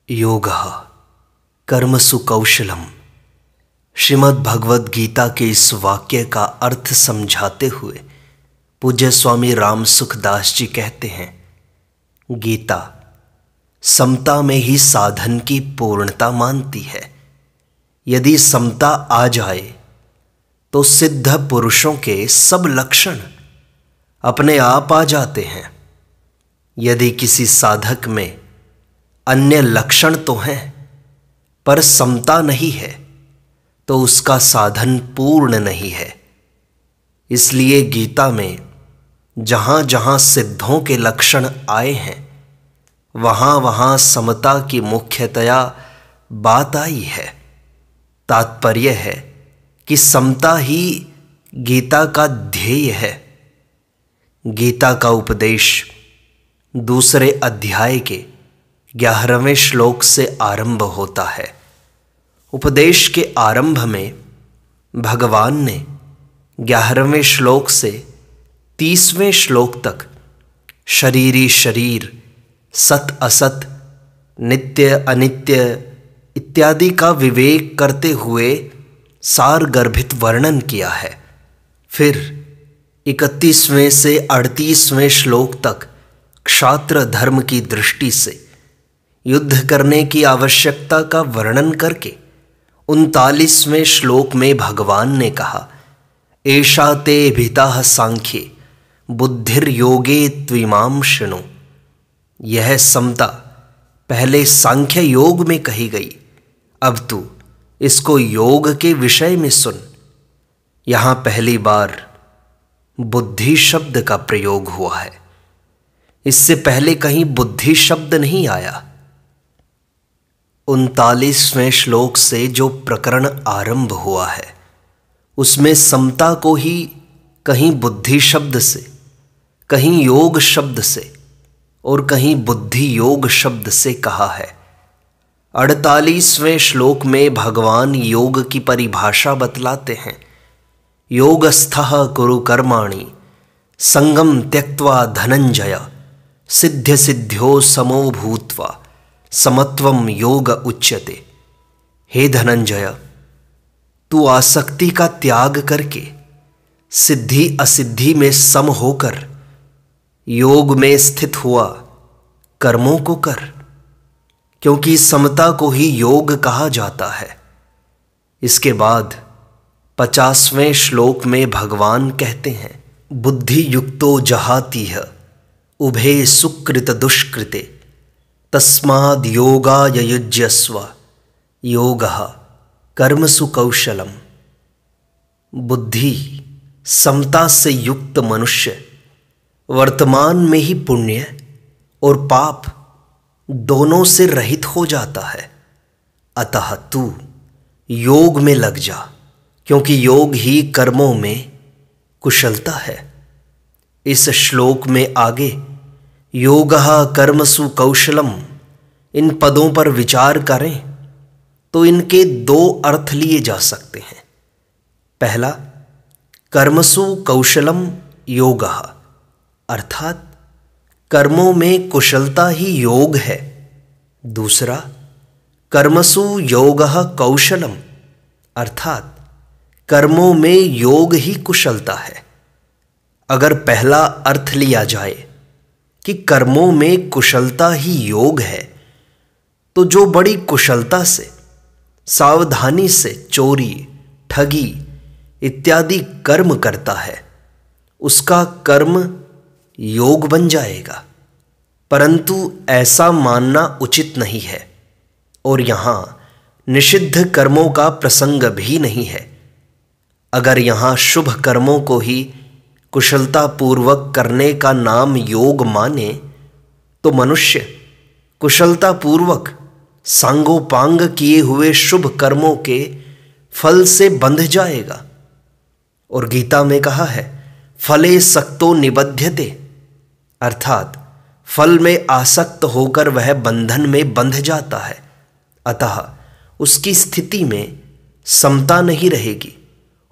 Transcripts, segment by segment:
योगः कर्मसु कौशलम। श्रीमद् भगवद गीता के इस वाक्य का अर्थ समझाते हुए पूज्य स्वामी राम सुखदास जी कहते हैं, गीता समता में ही साधन की पूर्णता मानती है। यदि समता आ जाए तो सिद्ध पुरुषों के सब लक्षण अपने आप आ जाते हैं। यदि किसी साधक में अन्य लक्षण तो हैं पर समता नहीं है तो उसका साधन पूर्ण नहीं है। इसलिए गीता में जहाँ जहाँ सिद्धों के लक्षण आए हैं वहाँ वहाँ समता की मुख्यतया बात आई है। तात्पर्य है कि समता ही गीता का ध्येय है। गीता का उपदेश दूसरे अध्याय के 11वें श्लोक से आरंभ होता है। उपदेश के आरंभ में भगवान ने 11वें श्लोक से 30वें श्लोक तक शरीरी शरीर, सत असत, नित्य अनित्य इत्यादि का विवेक करते हुए सार गर्भित वर्णन किया है। फिर 31वें से 38वें श्लोक तक क्षात्र धर्म की दृष्टि से युद्ध करने की आवश्यकता का वर्णन करके 39वें श्लोक में भगवान ने कहा, एषा ते भिताः सांख्ये बुद्धिर्योगे त्विमां शृणु। यह समता पहले सांख्य योग में कही गई, अब तू इसको योग के विषय में सुन। यहां पहली बार बुद्धि शब्द का प्रयोग हुआ है। इससे पहले कहीं बुद्धि शब्द नहीं आया। 39वें श्लोक से जो प्रकरण आरंभ हुआ है उसमें समता को ही कहीं बुद्धि शब्द से, कहीं योग शब्द से और कहीं बुद्धि योग शब्द से कहा है। 48वें श्लोक में भगवान योग की परिभाषा बतलाते हैं, योगस्थः कुरु कर्माणि संगम त्यक्त्वा धनंजय सिद्ध सिद्ध्यो समो भूत्वा समत्वम योग उच्यते। हे धनंजय, तू आसक्ति का त्याग करके सिद्धि असिद्धि में सम होकर योग में स्थित हुआ कर्मों को कर, क्योंकि समता को ही योग कहा जाता है। इसके बाद 50वें श्लोक में भगवान कहते हैं, बुद्धि युक्तो जहातीह उभे सुकृत दुष्कृते तस्माद् योगाय युज्यस्व योगः कर्मसु कौशलम। बुद्धि समता से युक्त मनुष्य वर्तमान में ही पुण्य और पाप दोनों से रहित हो जाता है। अतः तू योग में लग जा, क्योंकि योग ही कर्मों में कुशलता है। इस श्लोक में आगे योगः कर्मसु कौशलम इन पदों पर विचार करें तो इनके दो अर्थ लिए जा सकते हैं। पहला, कर्मसु कौशलम योगः, अर्थात कर्मों में कुशलता ही योग है। दूसरा, कर्मसु योगः कौशलम, अर्थात कर्मों में योग ही कुशलता है। अगर पहला अर्थ लिया जाए कि कर्मों में कुशलता ही योग है तो जो बड़ी कुशलता से, सावधानी से चोरी, ठगी इत्यादि कर्म करता है उसका कर्म योग बन जाएगा। परंतु ऐसा मानना उचित नहीं है और यहाँ निषिद्ध कर्मों का प्रसंग भी नहीं है। अगर यहाँ शुभ कर्मों को ही कुशलता पूर्वक करने का नाम योग माने तो मनुष्य कुशलता पूर्वक सांगोपांग किए हुए शुभ कर्मों के फल से बंध जाएगा। और गीता में कहा है, फले सक्तो निबध्यते, अर्थात फल में आसक्त होकर वह बंधन में बंध जाता है। अतः उसकी स्थिति में समता नहीं रहेगी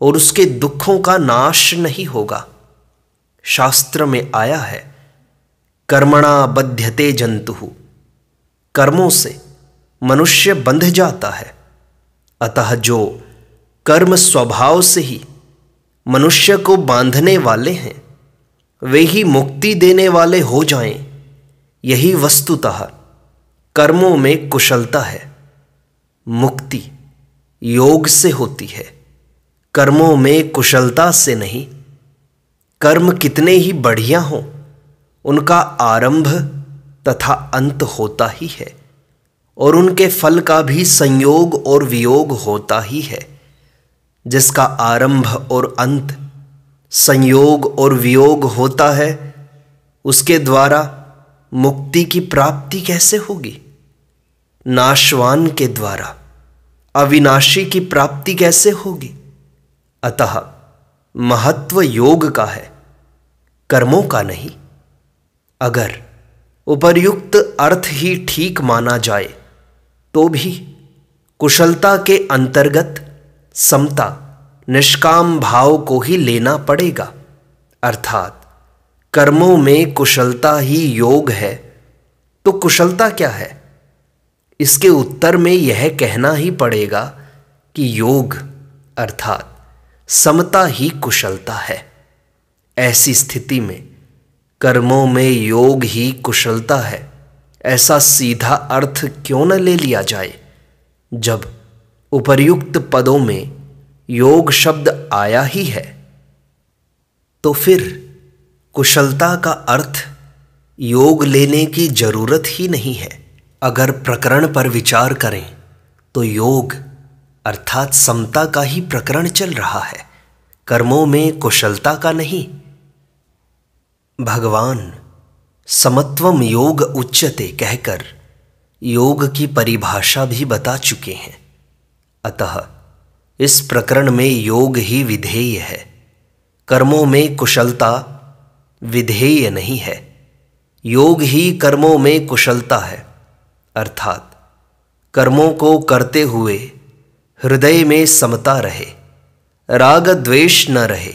और उसके दुखों का नाश नहीं होगा। शास्त्र में आया है, कर्मणा बध्यते जंतुः, कर्मों से मनुष्य बंध जाता है। अतः जो कर्म स्वभाव से ही मनुष्य को बांधने वाले हैं वे ही मुक्ति देने वाले हो जाएं, यही वस्तुतः कर्मों में कुशलता है। मुक्ति योग से होती है, कर्मों में कुशलता से नहीं। कर्म कितने ही बढ़िया हों, उनका आरंभ तथा अंत होता ही है और उनके फल का भी संयोग और वियोग होता ही है। जिसका आरंभ और अंत संयोग और वियोग होता है उसके द्वारा मुक्ति की प्राप्ति कैसे होगी? नाशवान के द्वारा अविनाशी की प्राप्ति कैसे होगी? अतः महत्व योग का है, कर्मों का नहीं। अगर उपर्युक्त अर्थ ही ठीक माना जाए तो भी कुशलता के अंतर्गत समता निष्काम भाव को ही लेना पड़ेगा। अर्थात कर्मों में कुशलता ही योग है तो कुशलता क्या है? इसके उत्तर में यह कहना ही पड़ेगा कि योग अर्थात समता ही कुशलता है। ऐसी स्थिति में कर्मों में योग ही कुशलता है, ऐसा सीधा अर्थ क्यों न ले लिया जाए? जब उपर्युक्त पदों में योग शब्द आया ही है तो फिर कुशलता का अर्थ योग लेने की जरूरत ही नहीं है। अगर प्रकरण पर विचार करें तो योग अर्थात समता का ही प्रकरण चल रहा है, कर्मों में कुशलता का नहीं। भगवान समत्वम योग उच्यते कहकर योग की परिभाषा भी बता चुके हैं। अतः इस प्रकरण में योग ही विधेय है, कर्मों में कुशलता विधेय नहीं है। योग ही कर्मों में कुशलता है, अर्थात कर्मों को करते हुए हृदय में समता रहे, राग द्वेष न रहे,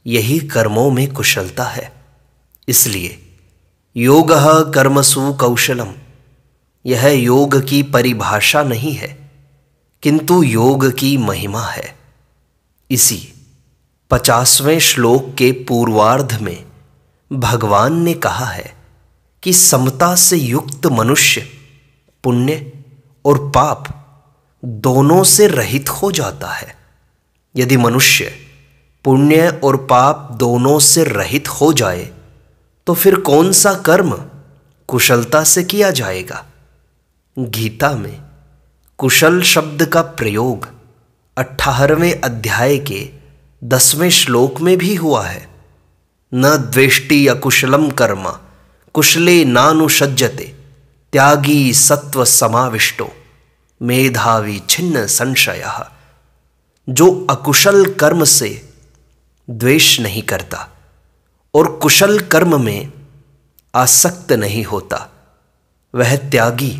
यही कर्मों में कुशलता है। इसलिए योगः कर्मसु कौशलम यह योग की परिभाषा नहीं है किंतु योग की महिमा है। इसी 50वें श्लोक के पूर्वार्ध में भगवान ने कहा है कि समता से युक्त मनुष्य पुण्य और पाप दोनों से रहित हो जाता है। यदि मनुष्य पुण्य और पाप दोनों से रहित हो जाए तो फिर कौन सा कर्म कुशलता से किया जाएगा? गीता में कुशल शब्द का प्रयोग 18वें अध्याय के 10वें श्लोक में भी हुआ है। न द्वेष्टि अकुशलम कर्म कुशले नानुषज्जते त्यागी सत्व समाविष्टो मेधावी छिन्न संशयः। जो अकुशल कर्म से द्वेष नहीं करता और कुशल कर्म में आसक्त नहीं होता वह त्यागी,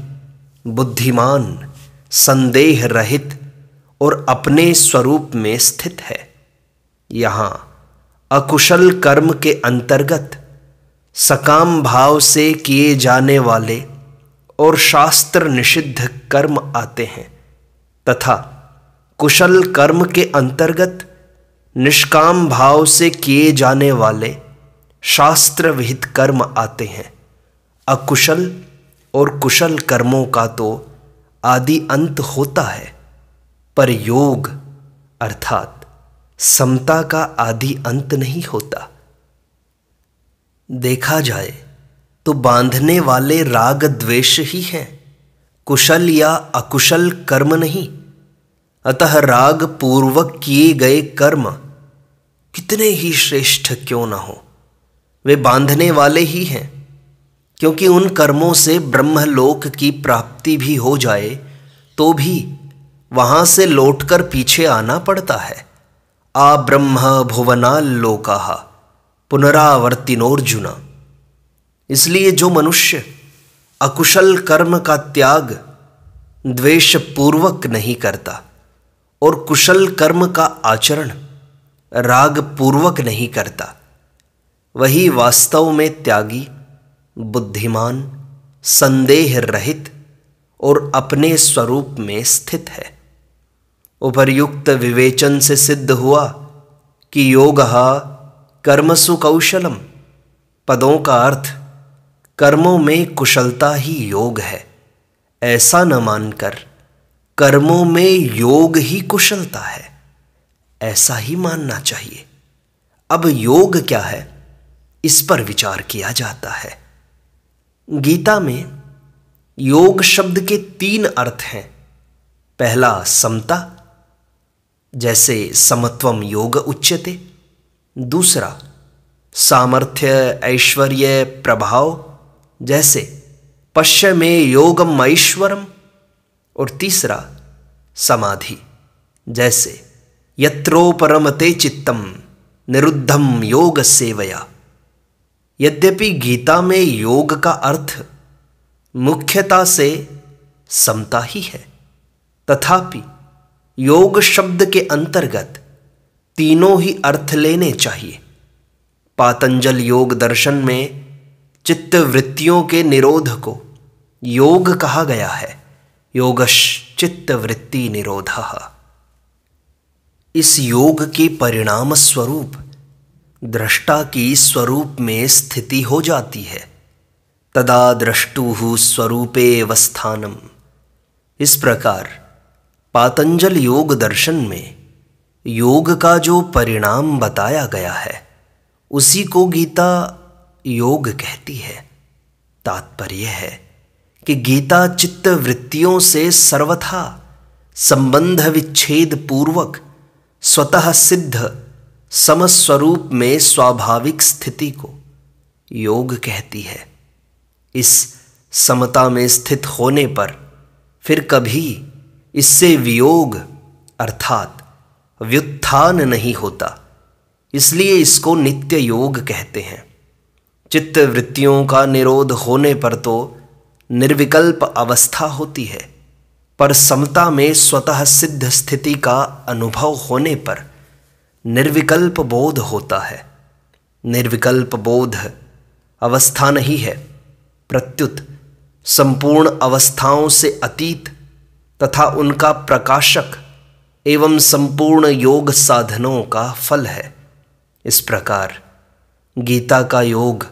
बुद्धिमान, संदेह रहित और अपने स्वरूप में स्थित है। यहाँ अकुशल कर्म के अंतर्गत सकाम भाव से किए जाने वाले और शास्त्र निषिद्ध कर्म आते हैं तथा कुशल कर्म के अंतर्गत निष्काम भाव से किए जाने वाले शास्त्र विहित कर्म आते हैं। अकुशल और कुशल कर्मों का तो आदि अंत होता है, पर योग अर्थात समता का आदि अंत नहीं होता। देखा जाए तो बांधने वाले राग द्वेष ही हैं, कुशल या अकुशल कर्म नहीं। अतः राग पूर्वक किए गए कर्म कितने ही श्रेष्ठ क्यों न हो, वे बांधने वाले ही हैं, क्योंकि उन कर्मों से ब्रह्मलोक की प्राप्ति भी हो जाए तो भी वहां से लौटकर पीछे आना पड़ता है। आ ब्रह्म भुवनाल्लोकाः पुनरावर्तिनोर्जुन। इसलिए जो मनुष्य अकुशल कर्म का त्याग द्वेष पूर्वक नहीं करता और कुशल कर्म का आचरण राग पूर्वक नहीं करता, वही वास्तव में त्यागी, बुद्धिमान, संदेह रहित और अपने स्वरूप में स्थित है। उपर्युक्त विवेचन से सिद्ध हुआ कि योगः कर्मसु कौशलम, पदों का अर्थ कर्मों में कुशलता ही योग है, ऐसा न मानकर कर्मों में योग ही कुशलता है, ऐसा ही मानना चाहिए। अब योग क्या है, इस पर विचार किया जाता है। गीता में योग शब्द के 3 अर्थ हैं। पहला समता, जैसे समत्वम योग उच्यते। दूसरा सामर्थ्य ऐश्वर्य प्रभाव, जैसे पश्य में योगम ऐश्वरम। और तीसरा समाधि, जैसे यत्रोपरमते चित्तम निरुद्धम योग सेवया। यद्यपि गीता में योग का अर्थ मुख्यता से समता ही है, तथापि योग शब्द के अंतर्गत तीनों ही अर्थ लेने चाहिए। पातंजल योग दर्शन में चित्त वृत्तियों के निरोध को योग कहा गया है। योगश चित्त वृत्ति निरोधः। इस योग के परिणाम स्वरूप दृष्टा की स्वरूप में स्थिति हो जाती है। तदा द्रष्टुः स्वरूपे अवस्थानम। इस प्रकार पातंजल योग दर्शन में योग का जो परिणाम बताया गया है, उसी को गीता योग कहती है। तात्पर्य है कि गीता चित्त वृत्तियों से सर्वथा संबंध विच्छेद पूर्वक स्वतः सिद्ध समस्वरूप में स्वाभाविक स्थिति को योग कहती है। इस समता में स्थित होने पर फिर कभी इससे वियोग अर्थात व्युत्थान नहीं होता, इसलिए इसको नित्य योग कहते हैं। चित्त वृत्तियों का निरोध होने पर तो निर्विकल्प अवस्था होती है, पर समता में स्वतः सिद्ध स्थिति का अनुभव होने पर निर्विकल्प बोध होता है। निर्विकल्प बोध अवस्था नहीं है, प्रत्युत संपूर्ण अवस्थाओं से अतीत तथा उनका प्रकाशक एवं संपूर्ण योग साधनों का फल है। इस प्रकार गीता का योग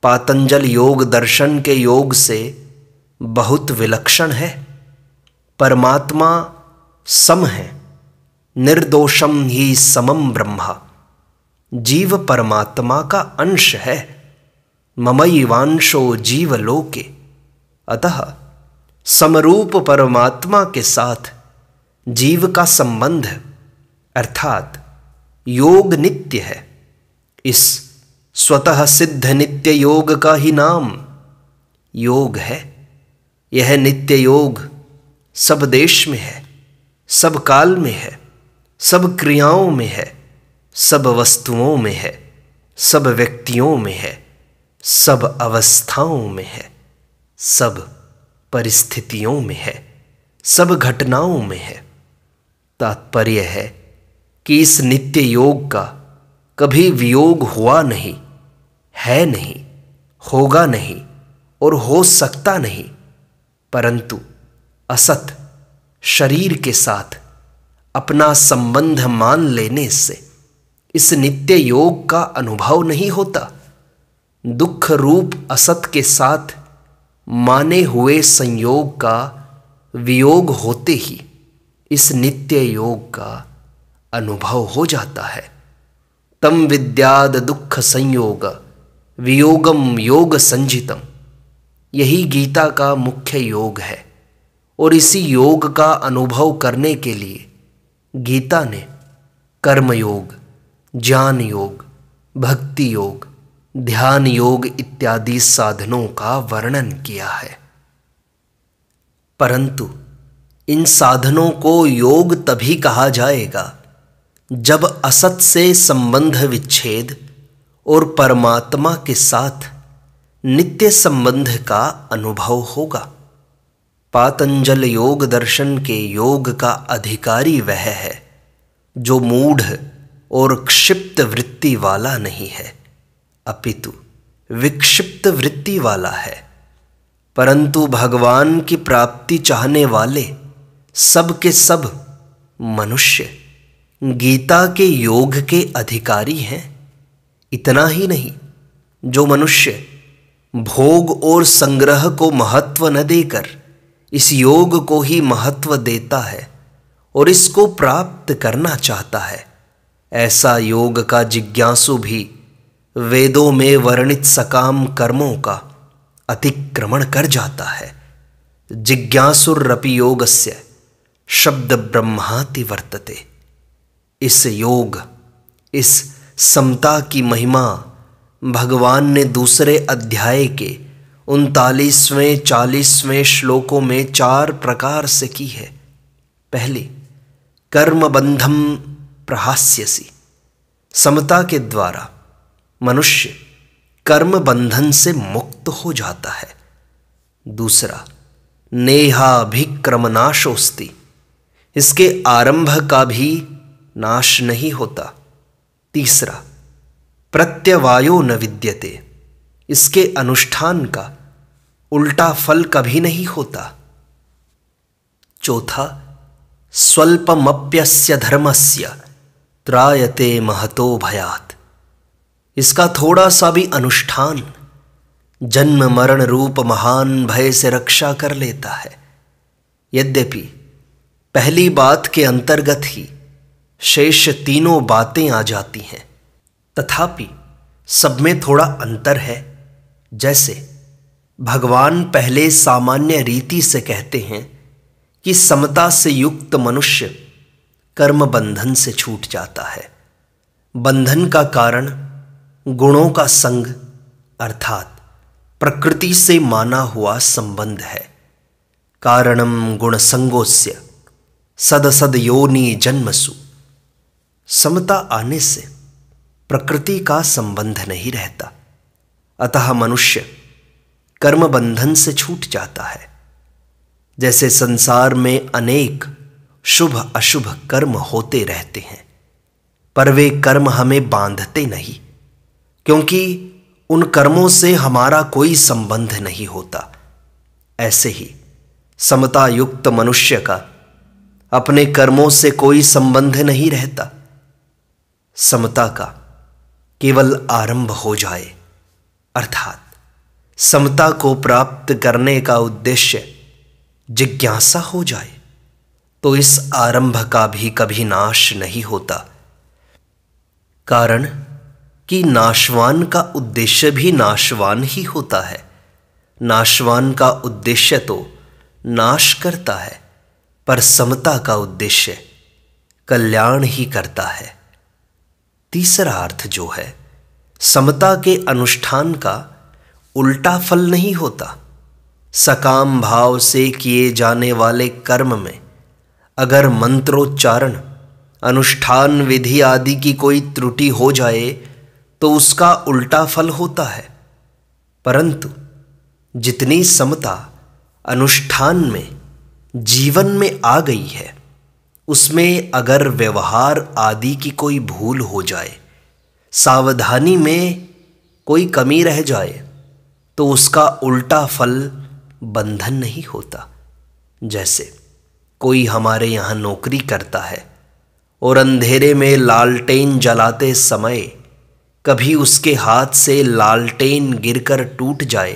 पातंजल योग दर्शन के योग से बहुत विलक्षण है। परमात्मा सम है, निर्दोषम ही समम ब्रह्मा। जीव परमात्मा का अंश है। ममैवांशो जीवलोके। अतः समरूप परमात्मा के साथ जीव का संबंध अर्थात योग नित्य है। इस स्वतः सिद्ध नित्य योग का ही नाम योग है। यह नित्य योग सब देश में है, सब काल में है, सब क्रियाओं में है, सब वस्तुओं में है, सब व्यक्तियों में है, सब अवस्थाओं में है, सब परिस्थितियों में है, सब घटनाओं में है। तात्पर्य है कि इस नित्य योग का कभी वियोग हुआ नहीं, है नहीं, होगा नहीं और हो सकता नहीं, परंतु असत शरीर के साथ अपना संबंध मान लेने से इस नित्य योग का अनुभव नहीं होता। दुख रूप असत के साथ माने हुए संयोग का वियोग होते ही इस नित्य योग का अनुभव हो जाता है। तम विद्याद दुख संयोग वियोगम योग संजितम। यही गीता का मुख्य योग है और इसी योग का अनुभव करने के लिए गीता ने कर्म योग, ज्ञान योग, भक्ति योग, ध्यान योग इत्यादि साधनों का वर्णन किया है। परंतु इन साधनों को योग तभी कहा जाएगा जब असत से संबंध विच्छेद और परमात्मा के साथ नित्य संबंध का अनुभव होगा। पातंजल योग दर्शन के योग का अधिकारी वह है जो मूढ़ और क्षिप्त वृत्ति वाला नहीं है, अपितु विक्षिप्त वृत्ति वाला है। परंतु भगवान की प्राप्ति चाहने वाले सब के सब मनुष्य गीता के योग के अधिकारी हैं। इतना ही नहीं, जो मनुष्य भोग और संग्रह को महत्व न देकर इस योग को ही महत्व देता है और इसको प्राप्त करना चाहता है, ऐसा योग का जिज्ञासु भी वेदों में वर्णित सकाम कर्मों का अतिक्रमण कर जाता है। जिज्ञासुरपि योगस्य शब्द ब्रह्माति वर्तते। इस योग, इस समता की महिमा भगवान ने दूसरे अध्याय के 39वें 40वें श्लोकों में 4 प्रकार से की है। पहली, कर्म बंधम प्रहास्यसि। समता के द्वारा मनुष्य कर्म बंधन से मुक्त हो जाता है। दूसरा, नेहाभिक्रम नाशोस्ति। इसके आरंभ का भी नाश नहीं होता। तीसरा, प्रत्यवायो न विद्यते। इसके अनुष्ठान का उल्टा फल कभी नहीं होता। चौथा, स्वल्पमप्यस्य धर्मस्य त्रायते महतो भयात्। इसका थोड़ा सा भी अनुष्ठान जन्म मरण रूप महान भय से रक्षा कर लेता है। यद्यपि पहली बात के अंतर्गत ही शेष तीनों बातें आ जाती हैं, तथापि सब में थोड़ा अंतर है। जैसे भगवान पहले सामान्य रीति से कहते हैं कि समता से युक्त मनुष्य कर्म बंधन से छूट जाता है। बंधन का कारण गुणों का संग अर्थात प्रकृति से माना हुआ संबंध है। कारणम गुण संगोस्य सदसद योनि जन्मसु। समता आने से प्रकृति का संबंध नहीं रहता, अतः मनुष्य कर्म बंधन से छूट जाता है। जैसे संसार में अनेक शुभ अशुभ कर्म होते रहते हैं, पर वे कर्म हमें बांधते नहीं, क्योंकि उन कर्मों से हमारा कोई संबंध नहीं होता। ऐसे ही समता युक्त मनुष्य का अपने कर्मों से कोई संबंध नहीं रहता। समता का केवल आरंभ हो जाए, अर्थात समता को प्राप्त करने का उद्देश्य जिज्ञासा हो जाए, तो इस आरंभ का भी कभी नाश नहीं होता। कारण कि नाशवान का उद्देश्य भी नाशवान ही होता है। नाशवान का उद्देश्य तो नाश करता है, पर समता का उद्देश्य कल्याण ही करता है। तीसरा अर्थ जो है, समता के अनुष्ठान का उल्टा फल नहीं होता। सकाम भाव से किए जाने वाले कर्म में अगर मंत्रोच्चारण, अनुष्ठान विधि आदि की कोई त्रुटि हो जाए तो उसका उल्टा फल होता है। परंतु जितनी समता अनुष्ठान में, जीवन में आ गई है, उसमें अगर व्यवहार आदि की कोई भूल हो जाए, सावधानी में कोई कमी रह जाए, तो उसका उल्टा फल बंधन नहीं होता। जैसे कोई हमारे यहाँ नौकरी करता है और अंधेरे में लालटेन जलाते समय कभी उसके हाथ से लालटेन गिरकर टूट जाए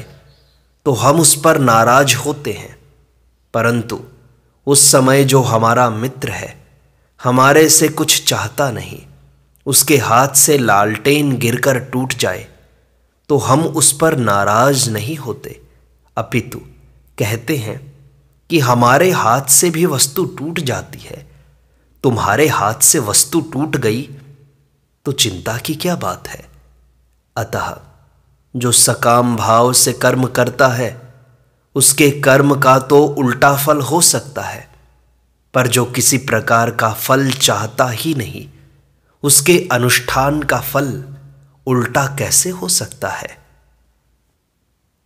तो हम उस पर नाराज होते हैं, परंतु उस समय जो हमारा मित्र है, हमारे से कुछ चाहता नहीं, उसके हाथ से लालटेन गिरकर टूट जाए तो हम उस पर नाराज नहीं होते, अपितु कहते हैं कि हमारे हाथ से भी वस्तु टूट जाती है, तुम्हारे हाथ से वस्तु टूट गई तो चिंता की क्या बात है। अतः जो सकाम भाव से कर्म करता है उसके कर्म का तो उल्टा फल हो सकता है, पर जो किसी प्रकार का फल चाहता ही नहीं, उसके अनुष्ठान का फल उल्टा कैसे हो सकता है।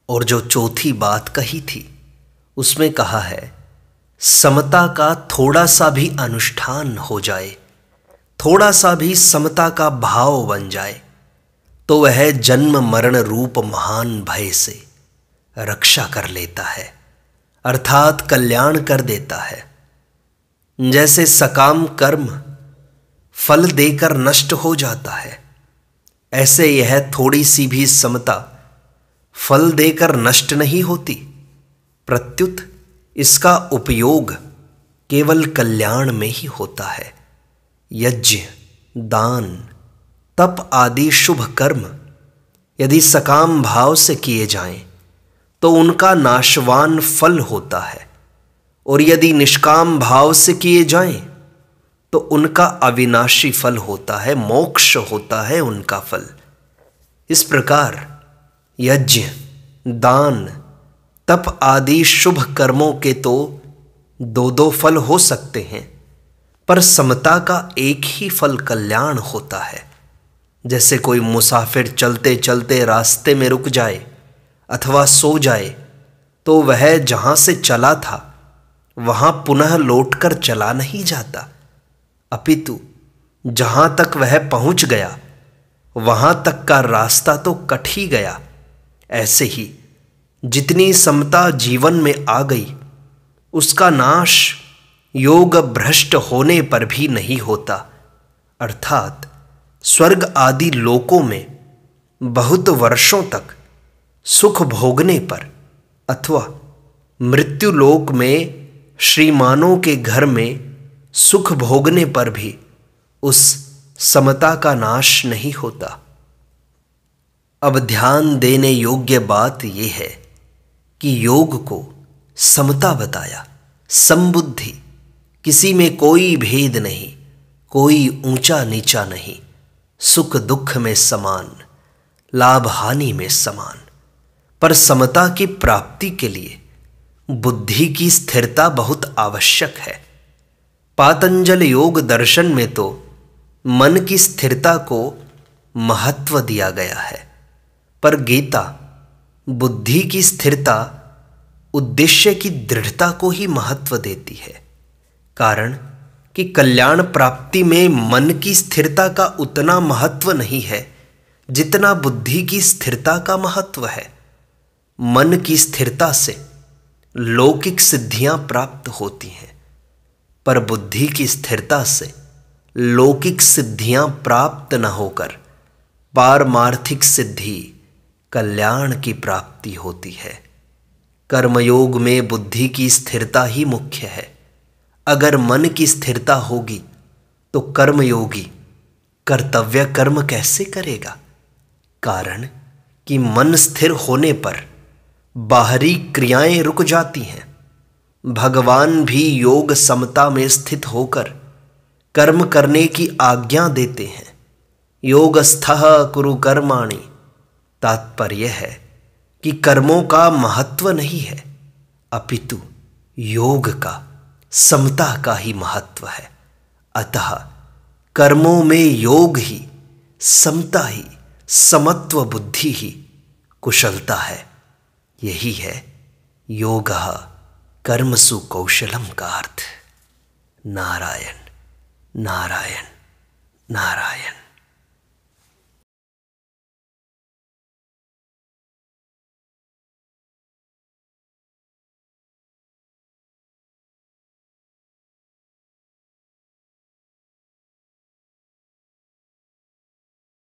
और जो चौथी बात कही थी उसमें कहा है, समता का थोड़ा सा भी अनुष्ठान हो जाए, थोड़ा सा भी समता का भाव बन जाए, तो वह जन्म मरण रूप महान भय से रक्षा कर लेता है, अर्थात कल्याण कर देता है। जैसे सकाम कर्म फल देकर नष्ट हो जाता है, ऐसे यह थोड़ी सी भी समता फल देकर नष्ट नहीं होती, प्रत्युत इसका उपयोग केवल कल्याण में ही होता है। यज्ञ, दान, तप आदि शुभ कर्म यदि सकाम भाव से किए जाएं तो उनका नाशवान फल होता है, और यदि निष्काम भाव से किए जाएं तो उनका अविनाशी फल होता है, मोक्ष होता है उनका फल। इस प्रकार यज्ञ, दान, तप आदि शुभ कर्मों के तो दो दो फल हो सकते हैं, पर समता का एक ही फल कल्याण होता है। जैसे कोई मुसाफिर चलते चलते रास्ते में रुक जाए अथवा सो जाए तो वह जहां से चला था वहां पुनः लौटकर चला नहीं जाता, अपितु जहां तक वह पहुंच गया वहां तक का रास्ता तो कट ही गया। ऐसे ही जितनी समता जीवन में आ गई उसका नाश योग भ्रष्ट होने पर भी नहीं होता, अर्थात स्वर्ग आदि लोकों में बहुत वर्षों तक सुख भोगने पर अथवा मृत्यु लोक में श्रीमानों के घर में सुख भोगने पर भी उस समता का नाश नहीं होता। अब ध्यान देने योग्य बात यह है कि योग को समता बताया, समबुद्धि, किसी में कोई भेद नहीं, कोई ऊंचा नीचा नहीं, सुख दुख में समान, लाभ हानि में समान। पर समता की प्राप्ति के लिए बुद्धि की स्थिरता बहुत आवश्यक है। पातंजल योग दर्शन में तो मन की स्थिरता को महत्व दिया गया है, पर गीता बुद्धि की स्थिरता, उद्देश्य की दृढ़ता को ही महत्व देती है। कारण कि कल्याण प्राप्ति में मन की स्थिरता का उतना महत्व नहीं है जितना बुद्धि की स्थिरता का महत्व है। मन की स्थिरता से लौकिक सिद्धियां प्राप्त होती हैं, पर बुद्धि की स्थिरता से लौकिक सिद्धियां प्राप्त न होकर पारमार्थिक सिद्धि, कल्याण की प्राप्ति होती है। कर्मयोग में बुद्धि की स्थिरता ही मुख्य है। अगर मन की स्थिरता होगी तो कर्मयोगी कर्तव्य कर्म कैसे करेगा? कारण कि मन स्थिर होने पर बाहरी क्रियाएं रुक जाती हैं। भगवान भी योग समता में स्थित होकर कर्म करने की आज्ञा देते हैं। योगस्थः कुरु कर्माणि, तात्पर्य है कि कर्मों का महत्व नहीं है, अपितु योग का, समता का ही महत्व है। अतः कर्मों में योग ही, समता ही, समत्व बुद्धि ही कुशलता है। यही है योगः कर्मसु कौशलम का अर्थ। नारायण नारायण नारायण।